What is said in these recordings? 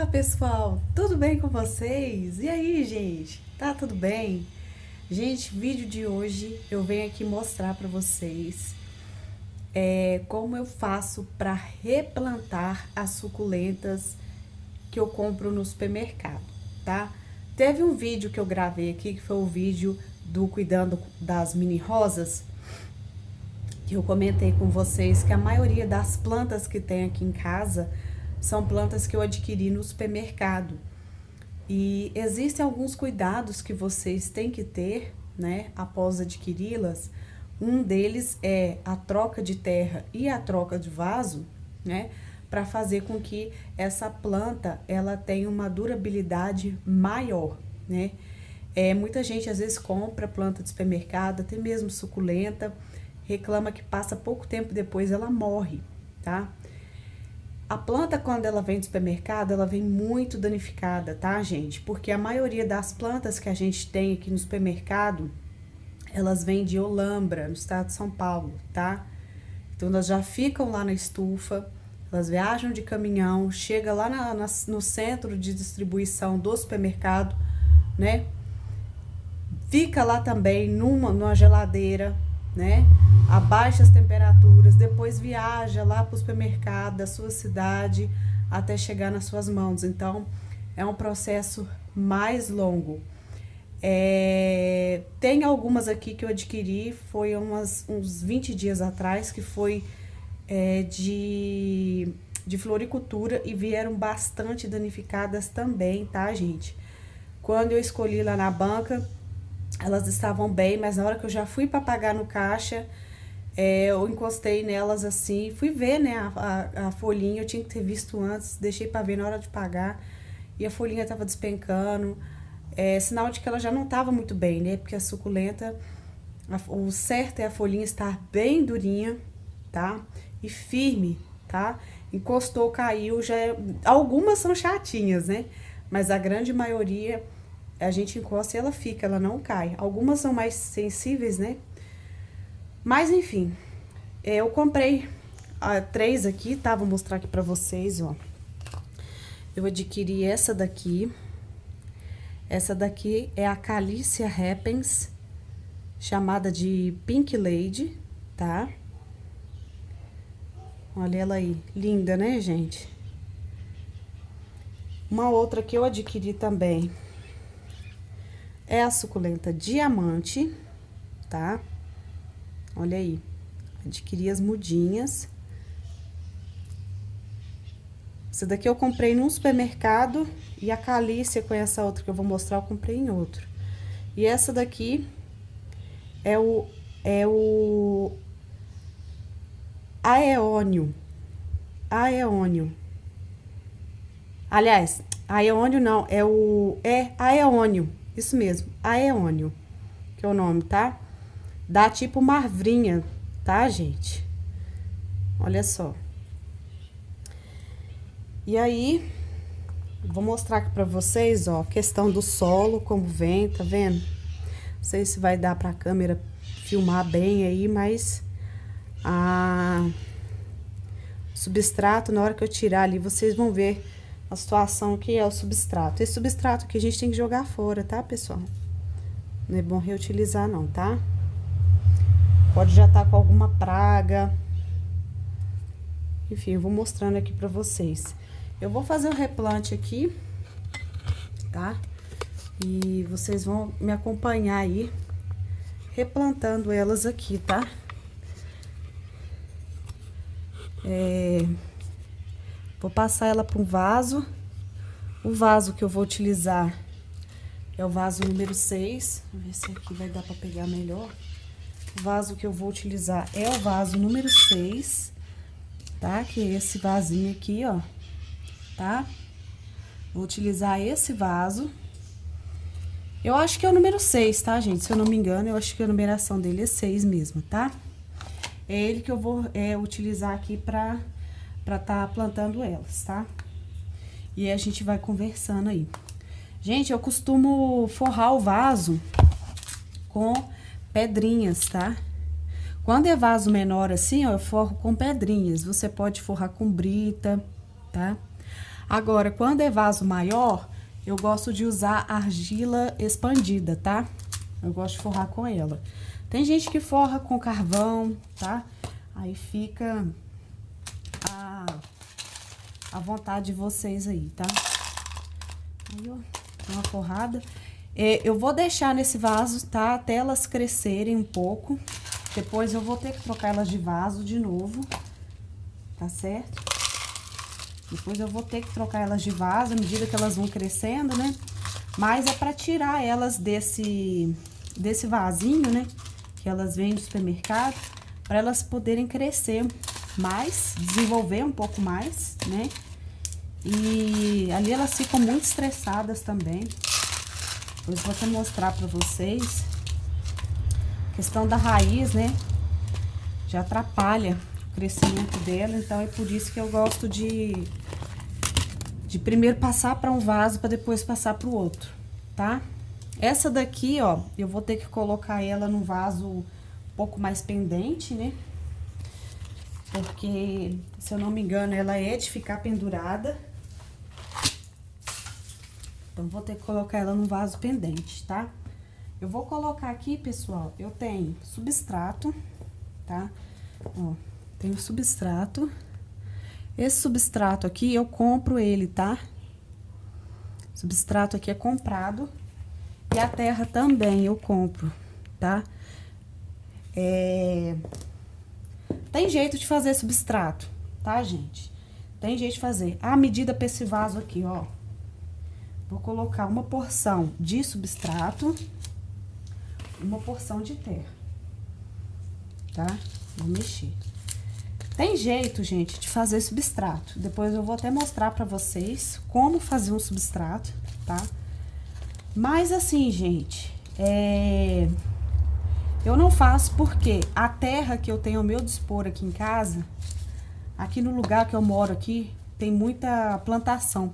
Olá, pessoal! Tudo bem com vocês? E aí, gente? Tá tudo bem? Gente, vídeo de hoje eu venho aqui mostrar para vocês como eu faço para replantar as suculentas que eu compro no supermercado, tá? Teve um vídeo que eu gravei aqui, que foi o vídeo do Cuidando das Mini Rosas, que eu comentei com vocês que a maioria das plantas que tem aqui em casa são plantas que eu adquiri no supermercado. E existem alguns cuidados que vocês têm que ter, né, após adquiri-las. Um deles é a troca de terra e a troca de vaso, né, para fazer com que essa planta ela tenha uma durabilidade maior, né? Muita gente às vezes compra planta de supermercado, até mesmo suculenta, reclama que passa pouco tempo depois ela morre, tá? A planta, quando ela vem do supermercado, ela vem muito danificada, tá, gente? Porque a maioria das plantas que a gente tem aqui no supermercado, elas vêm de Olambra, no estado de São Paulo, tá? Então, elas já ficam lá na estufa, elas viajam de caminhão, chega lá no centro de distribuição do supermercado, né? Fica lá também numa geladeira, né? A baixas temperaturas, depois viaja lá para o supermercado da sua cidade até chegar nas suas mãos. Então, é um processo mais longo. Tem algumas aqui que eu adquiri, foi uns 20 dias atrás, que foi de floricultura e vieram bastante danificadas também, tá, gente? Quando eu escolhi lá na banca, elas estavam bem, mas na hora que eu já fui para pagar no caixa, eu encostei nelas assim, fui ver, né, a folhinha, eu tinha que ter visto antes, deixei para ver na hora de pagar, e a folhinha tava despencando, sinal de que ela já não tava muito bem, né, porque a suculenta, o certo é a folhinha estar bem durinha, tá, e firme, tá, encostou, caiu, algumas são chatinhas, né, mas a grande maioria a gente encosta e ela fica, ela não cai. Algumas são mais sensíveis, né? Mas, enfim, eu comprei 3 aqui, tá? Vou mostrar aqui pra vocês, ó. Eu adquiri essa daqui. Essa daqui é a Calicia repens, chamada de Pink Lady, tá? Olha ela aí, linda, né, gente? Uma outra que eu adquiri também é a suculenta diamante, tá? Olha aí, adquiri as mudinhas. Essa daqui eu comprei num supermercado e a Calícia com essa outra que eu vou mostrar eu comprei em outro. E essa daqui é o aeônio. Aeônio. Aliás, aeônio não, aeônio. Isso mesmo, aeônio, que é o nome, tá? Dá tipo marvrinha, tá, gente? Olha só. E aí, vou mostrar aqui pra vocês, ó, a questão do solo, como vem, tá vendo? Não sei se vai dar pra câmera filmar bem aí, mas o substrato, na hora que eu tirar ali, vocês vão ver a situação que é o substrato. Esse substrato aqui a gente tem que jogar fora, tá, pessoal? Não é bom reutilizar não, tá? Pode já estar com alguma praga. Enfim, eu vou mostrando aqui pra vocês. Eu vou fazer o replante aqui, tá? E vocês vão me acompanhar aí, replantando elas aqui, tá? Vou passar ela para um vaso. O vaso que eu vou utilizar é o vaso número 6. Vamos ver se aqui vai dar para pegar melhor. O vaso que eu vou utilizar é o vaso número 6, tá? Que é esse vasinho aqui, ó, tá? Vou utilizar esse vaso. Eu acho que é o número 6, tá, gente? Se eu não me engano, eu acho que a numeração dele é 6 mesmo, tá? É ele que eu vou utilizar aqui pra tá plantando elas, tá? E aí a gente vai conversando aí. Gente, eu costumo forrar o vaso com pedrinhas, tá? Quando é vaso menor assim, ó, eu forro com pedrinhas. Você pode forrar com brita, tá? Agora, quando é vaso maior, eu gosto de usar argila expandida, tá? Eu gosto de forrar com ela. Tem gente que forra com carvão, tá? Aí fica a vontade de vocês aí, tá? Aí, ó, uma forrada. Eu vou deixar nesse vaso, tá? Até elas crescerem um pouco. Depois eu vou ter que trocar elas de vaso de novo, tá certo? Depois eu vou ter que trocar elas de vaso à medida que elas vão crescendo, né? Mas é pra tirar elas desse vasinho, né? Que elas vêm do supermercado, para elas poderem crescer mais, desenvolver um pouco mais, né? E ali elas ficam muito estressadas também. Depois vou até mostrar pra vocês. A questão da raiz, né? Já atrapalha o crescimento dela, então é por isso que eu gosto de primeiro passar para um vaso para depois passar para o outro, tá? Essa daqui, ó, eu vou ter que colocar ela num vaso um pouco mais pendente, né? Porque, se eu não me engano, ela é de ficar pendurada. Então, vou ter que colocar ela num vaso pendente, tá? Eu vou colocar aqui, pessoal, eu tenho substrato, tá? Ó, tenho substrato. Esse substrato aqui, eu compro ele, tá? Substrato aqui é comprado. E a terra também eu compro, tá? Tem jeito de fazer substrato, tá, gente? Tem jeito de fazer. A medida pra esse vaso aqui, ó. Vou colocar uma porção de substrato, uma porção de terra, tá? Vou mexer. Tem jeito, gente, de fazer substrato. Depois eu vou até mostrar pra vocês como fazer um substrato, tá? Mas assim, gente, eu não faço porque a terra que eu tenho ao meu dispor aqui em casa, aqui no lugar que eu moro aqui, tem muita plantação.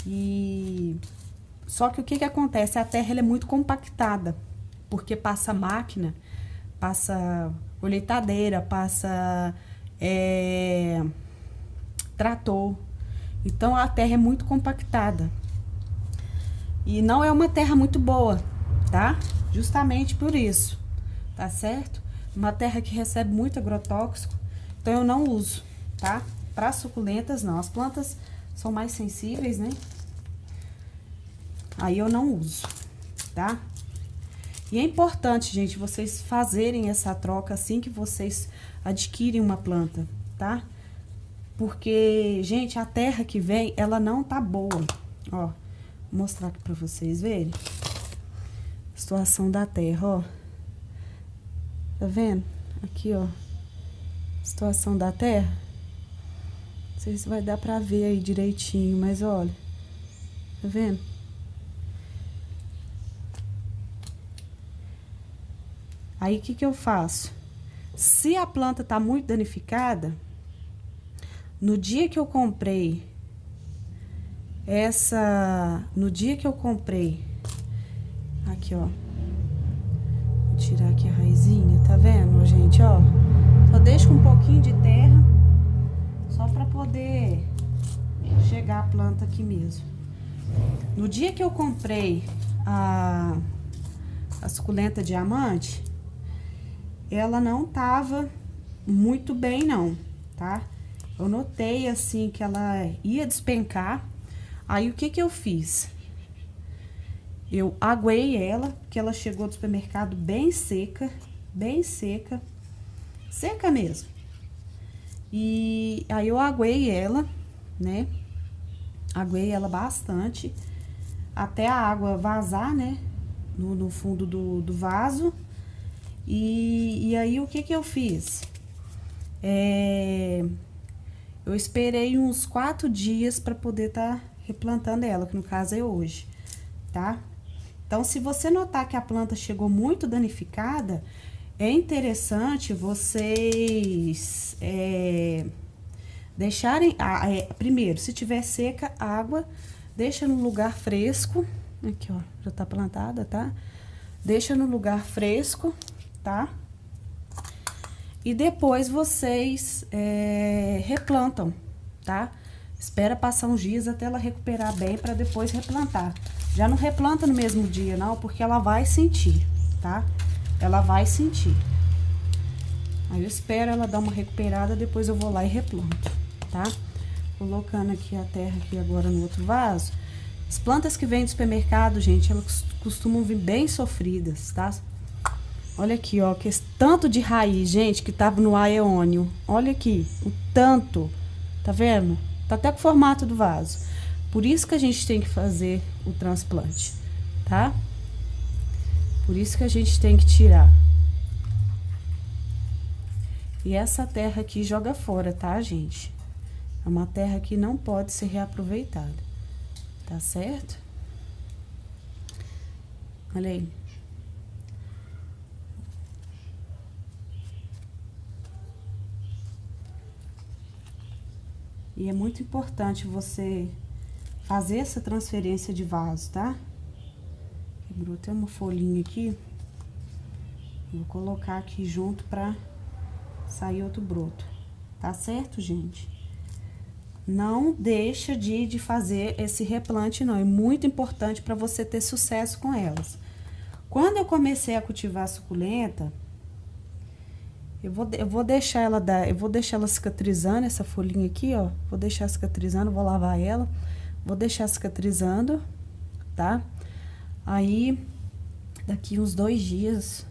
E só que o que que acontece? A terra ela é muito compactada, porque passa máquina, passa colheitadeira, passa trator. Então a terra é muito compactada. E não é uma terra muito boa, tá? Justamente por isso, tá certo? Uma terra que recebe muito agrotóxico, então eu não uso, tá? Para suculentas não, as plantas são mais sensíveis, né? Aí eu não uso, tá? E é importante, gente, vocês fazerem essa troca assim que vocês adquirem uma planta, tá? Porque, gente, a terra que vem, ela não tá boa, ó. Vou mostrar aqui pra vocês verem. Situação da terra, ó. Tá vendo? Aqui, ó. Situação da terra. Não sei se vai dar pra ver aí direitinho, mas olha. Tá vendo? Aí, o que que eu faço? Se a planta tá muito danificada, no dia que eu comprei aqui, ó, vou tirar aqui a raizinha, tá vendo, gente, ó, só deixo com um pouquinho de terra, só pra poder chegar a planta aqui mesmo. No dia que eu comprei a suculenta diamante, ela não tava muito bem não, tá? Eu notei assim que ela ia despencar. Aí, o que que eu fiz? Eu aguei ela, porque ela chegou do supermercado bem seca, seca mesmo. E aí, eu aguei ela, né? Aguei ela bastante, até a água vazar, né? No fundo do vaso. E aí, o que que eu fiz? Eu esperei uns 4 dias para poder tá replantando ela, que no caso é hoje, tá? Então, se você notar que a planta chegou muito danificada, é interessante vocês deixarem... primeiro, se tiver seca, água, deixa no lugar fresco. Aqui, ó, já tá plantada, tá? Deixa no lugar fresco, tá? E depois vocês replantam, tá? Espera passar uns dias até ela recuperar bem para depois replantar. Já não replanta no mesmo dia, não, porque ela vai sentir, tá? Ela vai sentir. Aí eu espero ela dar uma recuperada, depois eu vou lá e replanto, tá? Colocando aqui a terra aqui agora no outro vaso. As plantas que vêm do supermercado, gente, elas costumam vir bem sofridas, tá? Olha aqui, ó, que esse tanto de raiz, gente, que tava no aeônio. Olha aqui, o tanto. Tá vendo? Tá até com o formato do vaso. Por isso que a gente tem que fazer o transplante, tá? Por isso que a gente tem que tirar. E essa terra aqui joga fora, tá, gente? É uma terra que não pode ser reaproveitada. Tá certo? Olha aí. E é muito importante você fazer essa transferência de vaso, tá? Quebrou até uma folhinha aqui. Vou colocar aqui junto pra sair outro broto. Tá certo, gente? Não deixa de fazer esse replante, não. É muito importante para você ter sucesso com elas. Quando eu comecei a cultivar a suculenta, eu vou deixar ela cicatrizando, essa folhinha aqui, ó. Vou deixar cicatrizando, vou lavar ela. Vou deixar cicatrizando, tá? Aí, daqui uns 2 dias,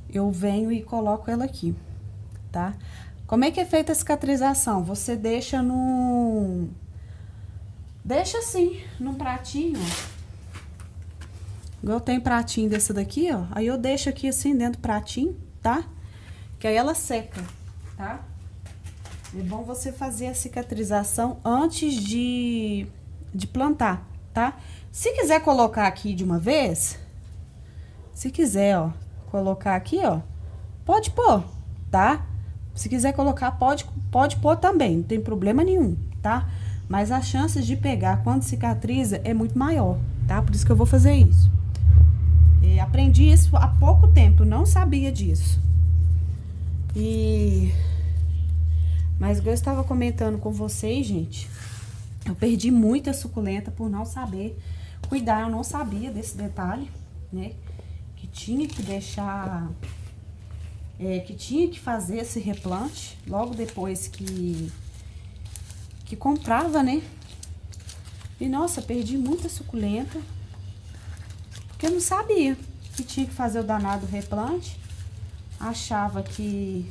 eu venho e coloco ela aqui, tá? Como é que é feita a cicatrização? Você deixa num... Deixa assim, num pratinho, ó. Igual tem pratinho desse daqui, ó. Aí eu deixo aqui assim, dentro do pratinho, tá? Que aí ela seca, tá? É bom você fazer a cicatrização antes de plantar, tá? Se quiser colocar aqui de uma vez, se quiser, ó, colocar aqui, ó, pode pôr, tá? Se quiser colocar, pode pôr também, não tem problema nenhum, tá? Mas as chances de pegar quando cicatriza é muito maior, tá? Por isso que eu vou fazer isso. Aprendi isso há pouco tempo, não sabia disso. Mas eu estava comentando com vocês, gente, eu perdi muita suculenta por não saber cuidar, eu não sabia desse detalhe, né? Que tinha que deixar... que tinha que fazer esse replante logo depois que comprava, né? E, nossa, perdi muita suculenta, porque eu não sabia que tinha que fazer o danado replante. Achava que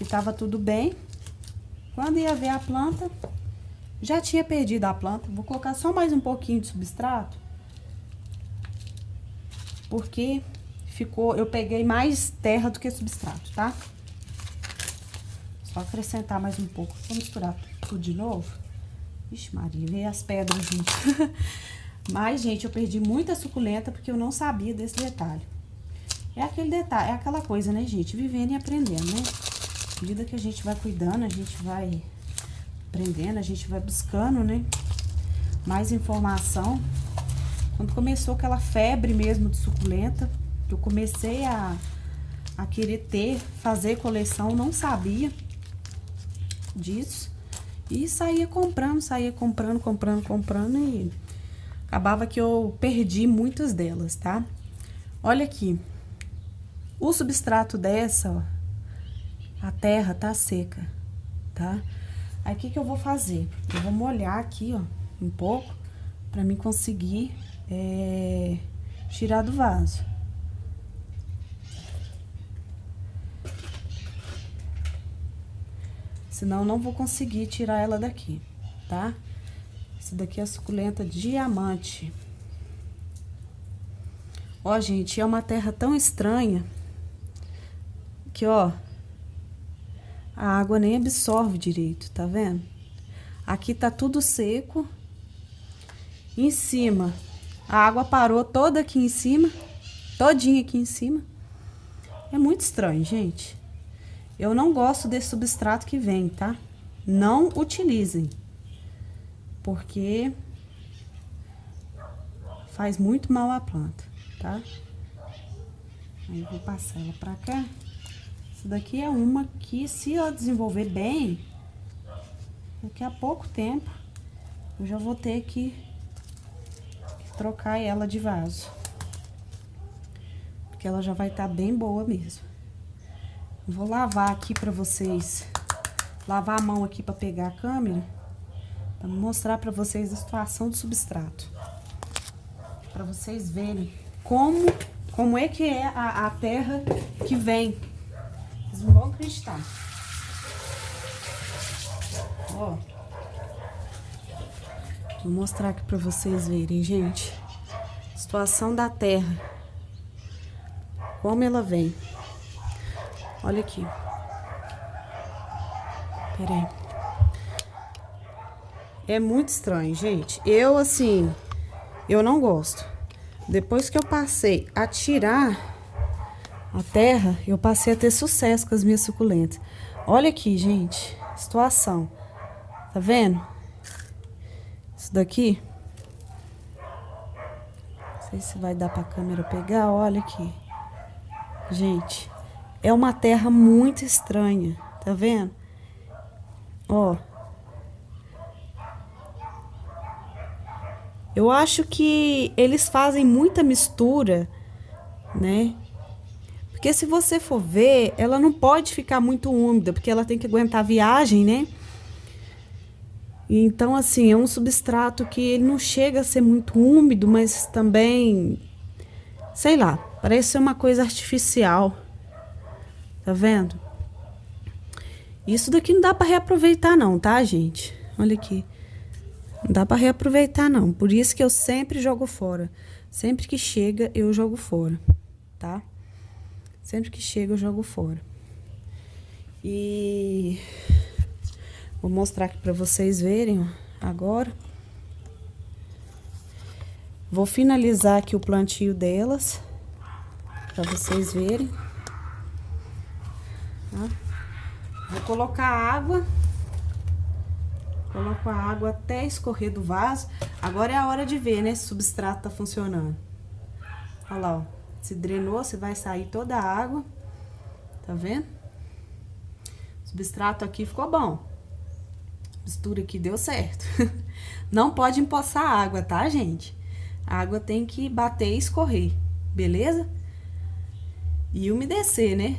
tava tudo bem. Quando ia ver a planta, já tinha perdido a planta. Vou colocar só mais um pouquinho de substrato, porque eu peguei mais terra do que substrato, tá? Só acrescentar mais um pouco. Vou misturar tudo de novo. Ixi, Maria, veio as pedras junto. Mas, gente, eu perdi muita suculenta porque eu não sabia desse detalhe. É aquele detalhe, é aquela coisa, né, gente? Vivendo e aprendendo, né? À medida que a gente vai cuidando, a gente vai aprendendo, a gente vai buscando, né? Mais informação. Quando começou aquela febre mesmo de suculenta, eu comecei a querer fazer coleção, não sabia disso. E saía comprando e acabava que eu perdi muitas delas, tá? Olha aqui. O substrato dessa, ó, a terra tá seca, tá? Aí, o que que eu vou fazer? Eu vou molhar aqui, ó, um pouco, pra mim conseguir tirar do vaso. Senão, eu não vou conseguir tirar ela daqui, tá? Essa daqui é a suculenta diamante. Ó, gente, é uma terra tão estranha que, ó, a água nem absorve direito, tá vendo? Aqui tá tudo seco. Em cima, a água parou toda aqui em cima, todinha aqui em cima. É muito estranho, gente. Eu não gosto desse substrato que vem, tá? Não utilizem, porque faz muito mal à planta, tá? Aí, eu vou passar ela pra cá. Essa daqui é uma que, se ela desenvolver bem, daqui a pouco tempo, eu já vou ter que trocar ela de vaso. Porque ela já vai estar bem boa mesmo. Vou lavar aqui pra vocês, lavar a mão aqui pra pegar a câmera, pra mostrar pra vocês a situação do substrato. Pra vocês verem como é que é a terra que vem. Vocês não vão acreditar. Ó. Vou mostrar aqui pra vocês verem, gente. Situação da terra. Como ela vem. Olha aqui. Pera aí. É muito estranho, gente. Eu, assim, eu não gosto. Depois que eu passei a tirar a terra, eu passei a ter sucesso com as minhas suculentas. Olha aqui, gente. Situação. Tá vendo? Isso daqui. Não sei se vai dar pra câmera pegar. Olha aqui. Gente, é uma terra muito estranha. Tá vendo? Ó. Eu acho que eles fazem muita mistura, né? Porque se você for ver, ela não pode ficar muito úmida, porque ela tem que aguentar a viagem, né? Então, assim, é um substrato que ele não chega a ser muito úmido, mas também, sei lá, parece ser uma coisa artificial. Tá vendo? Isso daqui não dá pra reaproveitar não, tá, gente? Olha aqui. Não dá pra reaproveitar não, por isso que eu sempre jogo fora. Sempre que chega, eu jogo fora, tá? Sempre que chega, eu jogo fora. E vou mostrar aqui pra vocês verem, ó, agora. Vou finalizar aqui o plantio delas, pra vocês verem. Tá? Vou colocar água. Coloco a água até escorrer do vaso. Agora é a hora de ver, né, se o substrato tá funcionando. Olha lá, ó. Se drenou, você vai sair toda a água. Tá vendo? O substrato aqui ficou bom. A mistura aqui deu certo. Não pode empoçar a água, tá, gente? A água tem que bater e escorrer, beleza? E umedecer, né?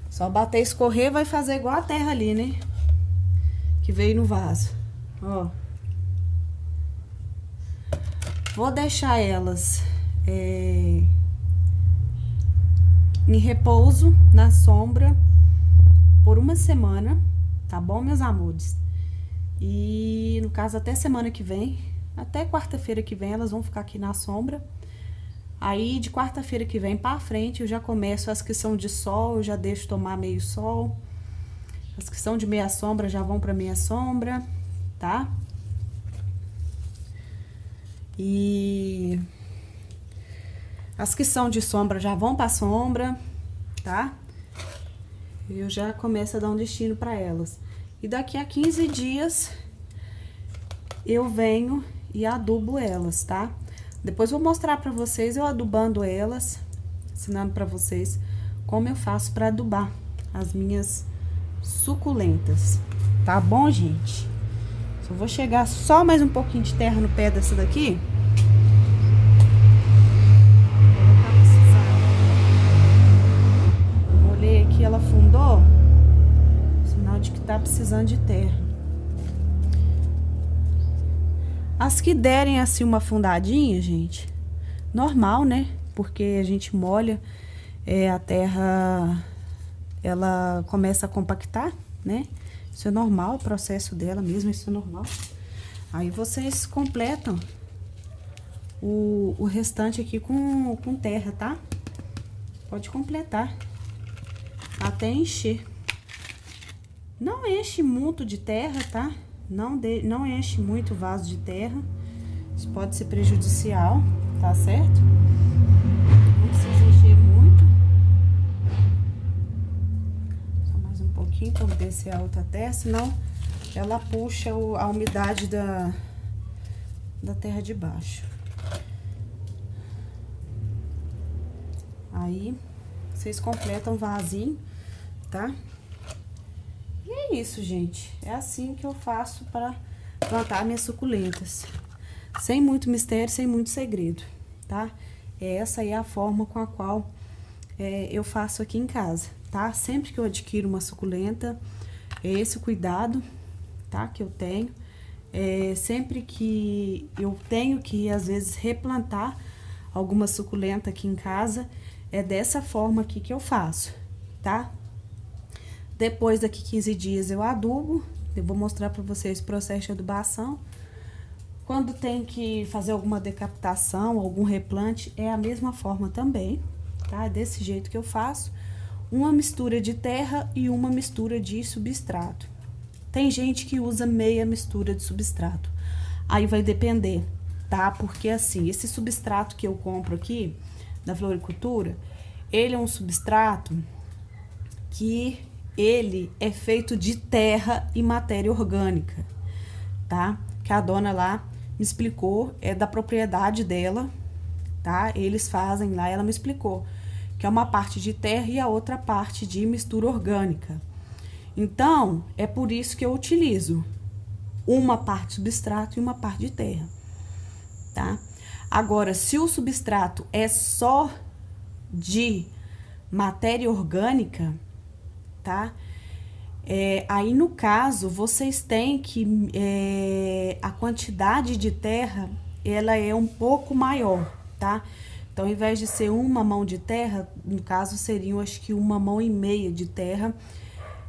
Só bater e escorrer vai fazer igual a terra ali, né? Que veio no vaso, ó. Vou deixar elas em repouso na sombra por uma semana, tá bom, meus amores? E no caso até semana que vem, até quarta-feira que vem elas vão ficar aqui na sombra. Aí de quarta-feira que vem pra frente eu já começo as que são de sol, eu já deixo tomar meio sol. As que são de meia sombra já vão pra meia sombra, tá? E as que são de sombra já vão pra sombra, tá? Eu já começo a dar um destino pra elas. E daqui a 15 dias eu venho e adubo elas, tá? Depois eu vou mostrar pra vocês eu adubando elas, ensinando pra vocês como eu faço pra adubar as minhas suculentas, tá bom, gente? Só vou chegar só mais um pouquinho de terra no pé dessa daqui. Vou olhar aqui, ela afundou, sinal de que tá precisando de terra. As que derem assim uma afundadinha, gente, normal, né? Porque a gente molha, a terra, ela começa a compactar, né? Isso é normal, o processo dela mesmo, isso é normal. Aí vocês completam o restante aqui com terra, tá? Pode completar até encher. Não enche muito de terra, tá? Não enche muito o vaso de terra. Isso pode ser prejudicial, tá certo? Não precisa encher muito. Só mais um pouquinho para descer a outra terra, senão ela puxa a umidade da terra de baixo. Aí, vocês completam o vasinho, tá? E é isso, gente. É assim que eu faço para plantar minhas suculentas. Sem muito mistério, sem muito segredo, tá? Essa aí é a forma com a qual eu faço aqui em casa, tá? Sempre que eu adquiro uma suculenta, é esse o cuidado, tá? Que eu tenho. Sempre que eu tenho que, às vezes, replantar alguma suculenta aqui em casa, é dessa forma aqui que eu faço, tá? Depois daqui 15 dias eu adubo, eu vou mostrar pra vocês o processo de adubação. Quando tem que fazer alguma decapitação, algum replante, é a mesma forma também, tá? É desse jeito que eu faço. Uma mistura de terra e uma mistura de substrato. Tem gente que usa meia mistura de substrato. Aí vai depender, tá? Porque assim, esse substrato que eu compro aqui, da floricultura, ele é um substrato que ele é feito de terra e matéria orgânica, tá? Que a dona lá me explicou, é da propriedade dela, tá? Eles fazem lá, ela me explicou, que é uma parte de terra e a outra parte de mistura orgânica. Então, é por isso que eu utilizo uma parte de substrato e uma parte de terra, tá? Agora, se o substrato é só de matéria orgânica, tá? Aí, no caso, vocês têm que... a quantidade de terra, ela é um pouco maior, tá? Então, ao invés de ser uma mão de terra, no caso, seriam, acho que 1,5 mão de terra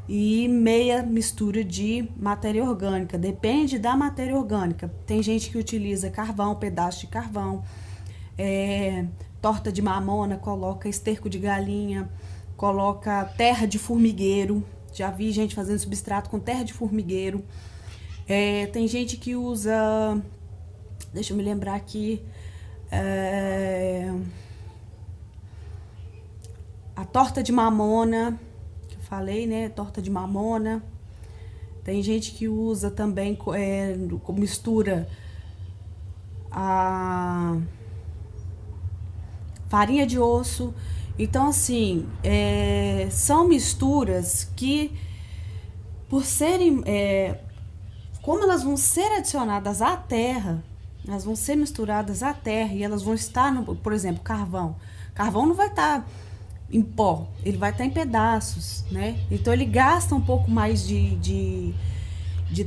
e meia mistura de matéria orgânica. Depende da matéria orgânica. Tem gente que utiliza carvão, pedaço de carvão, torta de mamona, coloca esterco de galinha, coloca terra de formigueiro. Já vi gente fazendo substrato com terra de formigueiro. Tem gente que usa... Deixa eu me lembrar aqui. A torta de mamona, que eu falei, né? Torta de mamona. Tem gente que usa também, mistura a farinha de osso. Então, assim, são misturas que, por serem... como elas vão ser adicionadas à terra, elas vão ser misturadas à terra e elas vão estar, por exemplo, carvão. Carvão não vai estar em pó, ele vai estar em pedaços, né? Então, ele gasta um pouco mais de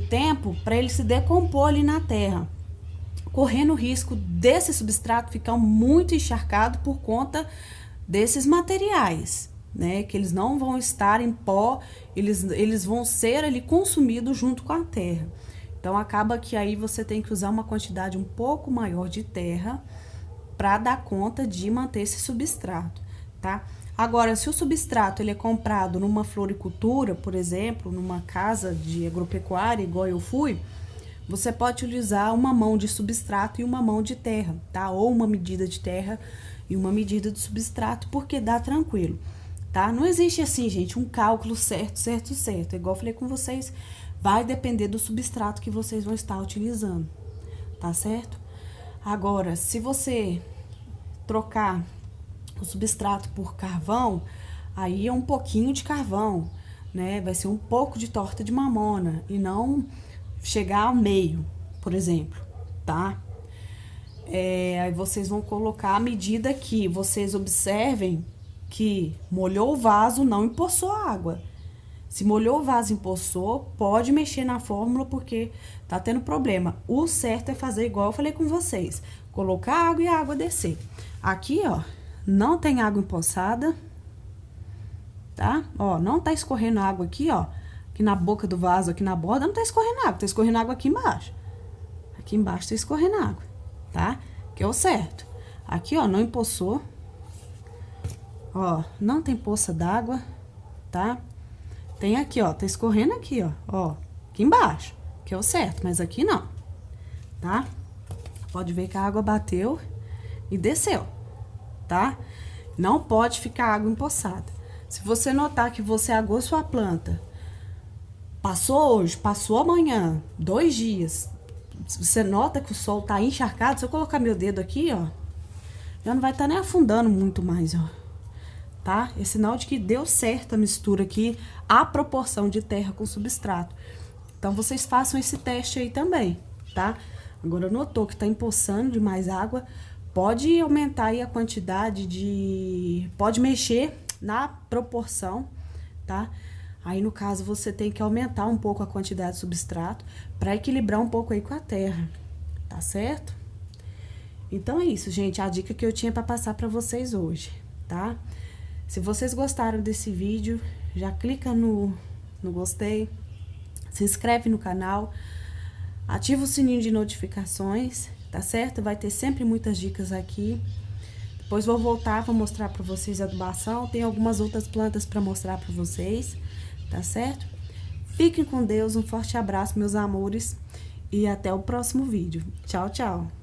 tempo para ele se decompor ali na terra, correndo o risco desse substrato ficar muito encharcado por conta desses materiais, né? Que eles não vão estar em pó, eles vão ser ali consumidos junto com a terra. Então, acaba que aí você tem que usar uma quantidade um pouco maior de terra para dar conta de manter esse substrato, tá? Agora, se o substrato ele é comprado numa floricultura, por exemplo, numa casa de agropecuária, igual eu fui, você pode utilizar uma mão de substrato e uma mão de terra, tá? Ou uma medida de terra e uma medida de substrato, porque dá tranquilo, tá? Não existe assim, gente, um cálculo certo. Igual eu falei com vocês, vai depender do substrato que vocês vão estar utilizando, tá certo? Agora, se você trocar o substrato por carvão, aí é um pouquinho de carvão, né? Vai ser um pouco de torta de mamona e não chegar ao meio, por exemplo, tá? Aí vocês vão colocar a medida que vocês observem que molhou o vaso, não empoçou a água. Se molhou o vaso e empoçou, pode mexer na fórmula porque tá tendo problema. O certo é fazer igual eu falei com vocês, colocar água e a água descer. Aqui, ó, não tem água empoçada, tá? Ó, não tá escorrendo água aqui, ó, aqui na boca do vaso, aqui na borda, não tá escorrendo água, tá escorrendo água aqui embaixo. Aqui embaixo tá escorrendo água, tá? Que é o certo. Aqui, ó, não empoçou. Ó, não tem poça d'água, tá? Tem aqui, ó, tá escorrendo aqui, ó, aqui embaixo, que é o certo, mas aqui não, tá? Pode ver que a água bateu e desceu, tá? Não pode ficar água empoçada. Se você notar que você agou sua planta, passou hoje, passou amanhã, 2 dias, você nota que o solo tá encharcado, se eu colocar meu dedo aqui, ó, já não vai estar nem afundando muito mais, ó. tá? É sinal de que deu certo a mistura aqui, a proporção de terra com substrato. Então, vocês façam esse teste aí também, tá? Agora, notou que tá empoçando demais água, pode aumentar aí a quantidade de... Pode mexer na proporção, tá? Aí, no caso, você tem que aumentar um pouco a quantidade de substrato para equilibrar um pouco aí com a terra, tá certo? Então, é isso, gente, a dica que eu tinha para passar para vocês hoje, tá? Se vocês gostaram desse vídeo, já clica no gostei, se inscreve no canal, ativa o sininho de notificações, tá certo? Vai ter sempre muitas dicas aqui. Depois vou voltar, vou mostrar para vocês a adubação, tem algumas outras plantas para mostrar para vocês, tá certo? Fiquem com Deus, um forte abraço, meus amores, e até o próximo vídeo. Tchau, tchau!